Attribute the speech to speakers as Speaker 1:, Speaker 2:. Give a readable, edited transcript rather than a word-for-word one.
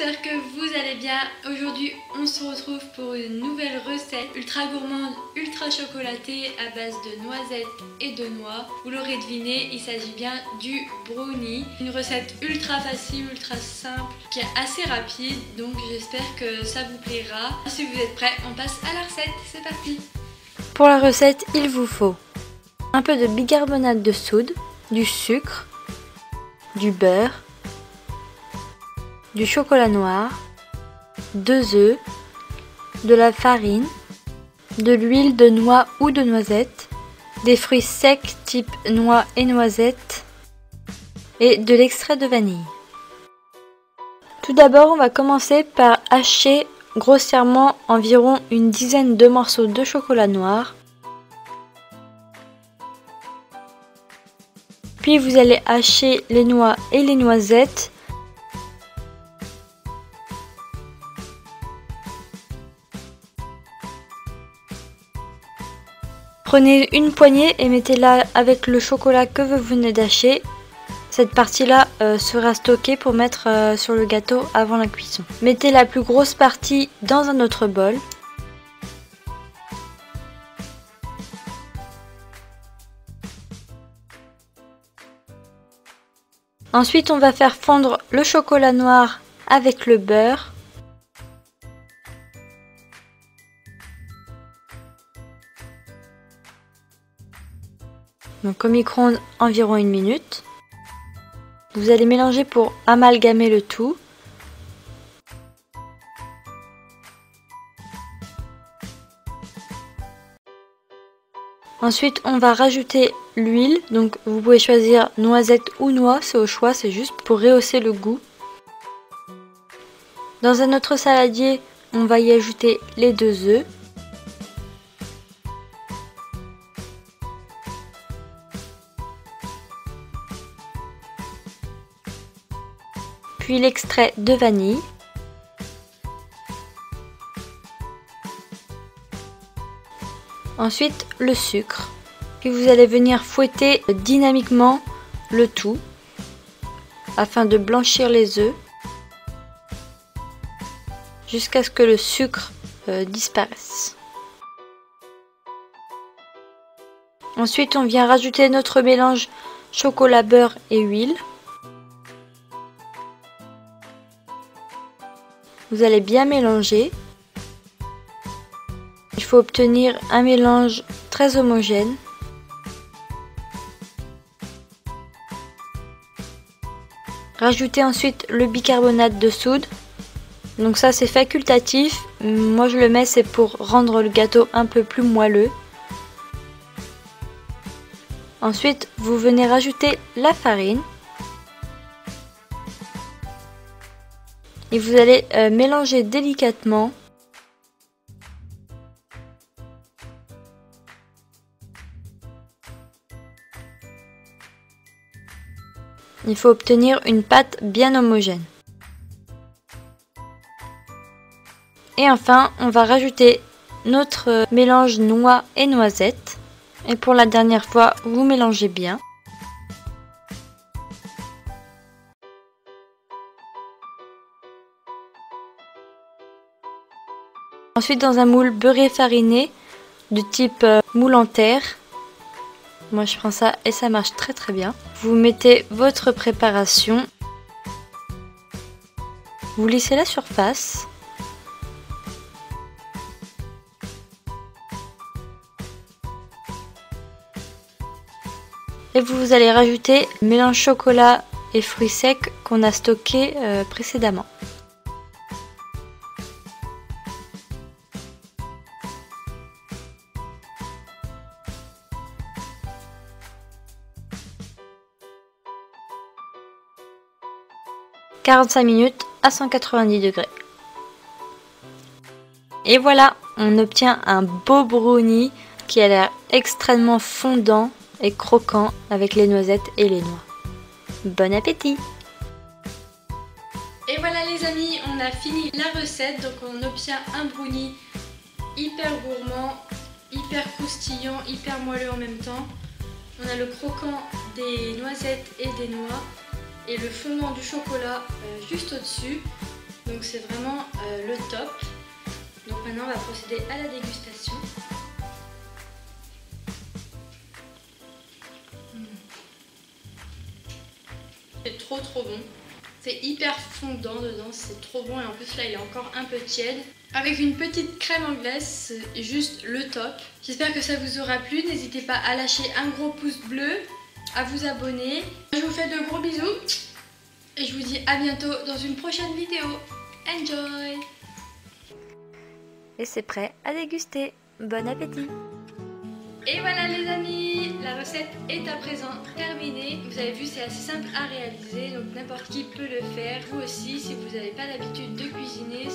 Speaker 1: j'espère que vous allez bien. Aujourd'hui on se retrouve pour une nouvelle recette ultra gourmande, ultra chocolatée à base de noisettes et de noix. Vous l'aurez deviné, il s'agit bien du brownie. Une recette ultra facile, ultra simple, qui est assez rapide, donc j'espère que ça vous plaira. Si vous êtes prêts, on passe à la recette, c'est parti.
Speaker 2: Pour la recette, il vous faut un peu de bicarbonate de soude, du sucre, du beurre, du chocolat noir, 2 œufs, de la farine, de l'huile de noix ou de noisette, des fruits secs type noix et noisettes et de l'extrait de vanille. Tout d'abord, on va commencer par hacher grossièrement environ une dizaine de morceaux de chocolat noir. Puis vous allez hacher les noix et les noisettes. Prenez une poignée et mettez-la avec le chocolat que vous venez d'hacher. Cette partie-là sera stockée pour mettre sur le gâteau avant la cuisson. Mettez la plus grosse partie dans un autre bol. Ensuite, on va faire fondre le chocolat noir avec le beurre. Donc au micro-ondes environ 1 minute. Vous allez mélanger pour amalgamer le tout. Ensuite, on va rajouter l'huile. Donc vous pouvez choisir noisette ou noix, c'est au choix, c'est juste pour rehausser le goût. Dans un autre saladier, on va y ajouter les 2 œufs. Puis l'extrait de vanille. Ensuite le sucre. Puis vous allez venir fouetter dynamiquement le tout afin de blanchir les œufs jusqu'à ce que le sucre disparaisse. Ensuite on vient rajouter notre mélange chocolat, beurre et huile. Vous allez bien mélanger. Il faut obtenir un mélange très homogène. Rajoutez ensuite le bicarbonate de soude. Donc ça c'est facultatif. Moi je le mets, c'est pour rendre le gâteau un peu plus moelleux. Ensuite vous venez rajouter la farine. Et vous allez mélanger délicatement. Il faut obtenir une pâte bien homogène. Et enfin, on va rajouter notre mélange noix et noisettes. Et pour la dernière fois, vous mélangez bien. Ensuite, dans un moule beurré fariné de type moule en terre, moi je prends ça et ça marche très très bien. Vous mettez votre préparation, vous lissez la surface. Et vous allez rajouter le mélange chocolat et fruits secs qu'on a stocké précédemment. « 45 minutes à 190 degrés. Et voilà, on obtient un beau brownie qui a l'air extrêmement fondant et croquant avec les noisettes et les noix. Bon appétit!
Speaker 1: Et voilà les amis, on a fini la recette. Donc on obtient un brownie hyper gourmand, hyper croustillant, hyper moelleux en même temps. On a le croquant des noisettes et des noix et le fondant du chocolat juste au-dessus. Donc c'est vraiment le top. Donc maintenant on va procéder à la dégustation. C'est trop bon. C'est hyper fondant dedans, c'est trop bon et en plus là il est encore un peu tiède. Avec une petite crème anglaise, c'est juste le top. J'espère que ça vous aura plu. N'hésitez pas à lâcher un gros pouce bleu, à vous abonner. Je vous fais de gros bisous et je vous dis à bientôt dans une prochaine vidéo. Enjoy!
Speaker 2: Et c'est prêt à déguster. Bon appétit!
Speaker 1: Et voilà les amis, la recette est à présent terminée. Vous avez vu, c'est assez simple à réaliser, donc n'importe qui peut le faire. Vous aussi, si vous n'avez pas l'habitude de cuisiner,